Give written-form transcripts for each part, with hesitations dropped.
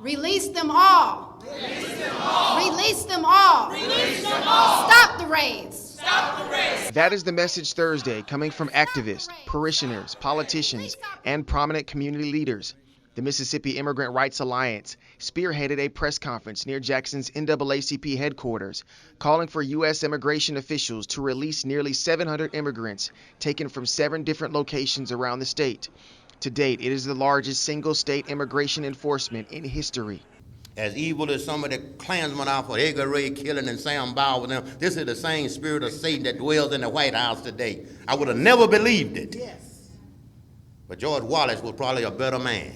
Release them all. Release them all. Release them all. Release them all. Stop the raids. Stop the raids. That is the message Thursday coming from activists, parishioners, politicians, and prominent community leaders. The Mississippi Immigrant Rights Alliance spearheaded a press conference near Jackson's NAACP headquarters, calling for U.S. immigration officials to release nearly 700 immigrants taken from 7 different locations around the state. To date, it is the largest single-state immigration enforcement in history. As evil as some of the Klansmen are for Edgar Ray killing and Sam Bauer with them, this is the same spirit of Satan that dwells in the White House today. I would have never believed it. Yes. But George Wallace was probably a better man.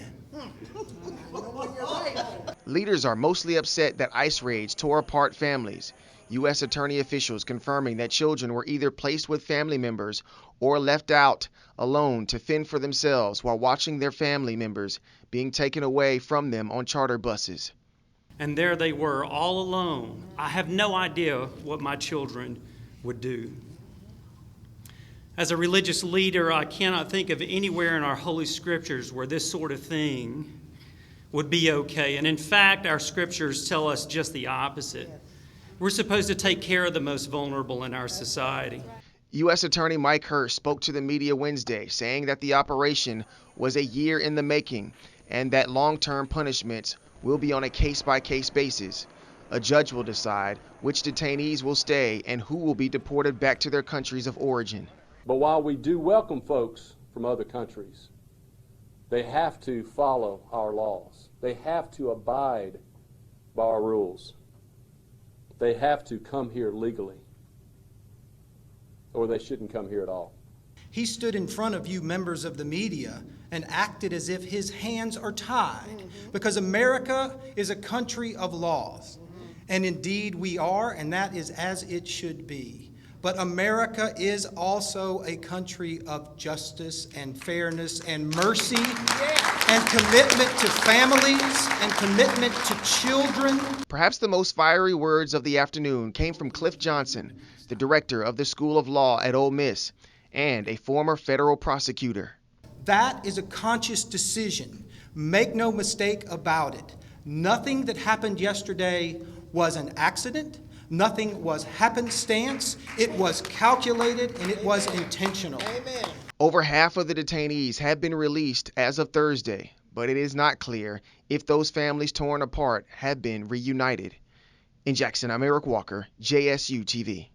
Leaders are mostly upset that ICE raids tore apart families. U.S. attorney officials confirming that children were either placed with family members or left out alone to fend for themselves while watching their family members being taken away from them on charter buses. And there they were, all alone. I have no idea what my children would do. As a religious leader, I cannot think of anywhere in our Holy Scriptures where this sort of thing would be okay. And in fact, our Scriptures tell us just the opposite. We're supposed to take care of the most vulnerable in our society. U.S. Attorney Mike Hurst spoke to the media Wednesday, saying that the operation was a year in the making and that long-term punishments will be on a case-by-case basis. A judge will decide which detainees will stay and who will be deported back to their countries of origin. But while we do welcome folks from other countries, they have to follow our laws. They have to abide by our rules. They have to come here legally, or they shouldn't come here at all. He stood in front of you, members of the media, and acted as if his hands are tied, because America is a country of laws. And indeed we are, and that is as it should be. But America is also a country of justice and fairness and mercy and commitment to families and commitment to children. Perhaps the most fiery words of the afternoon came from Cliff Johnson, the director of the School of Law at Ole Miss and a former federal prosecutor. That is a conscious decision. Make no mistake about it. Nothing that happened yesterday was an accident. Nothing was happenstance. It was calculated and it was intentional. Amen. Over half of the detainees have been released as of Thursday, but it is not clear if those families torn apart have been reunited. In Jackson, I'm Eric Walker, JSU-TV.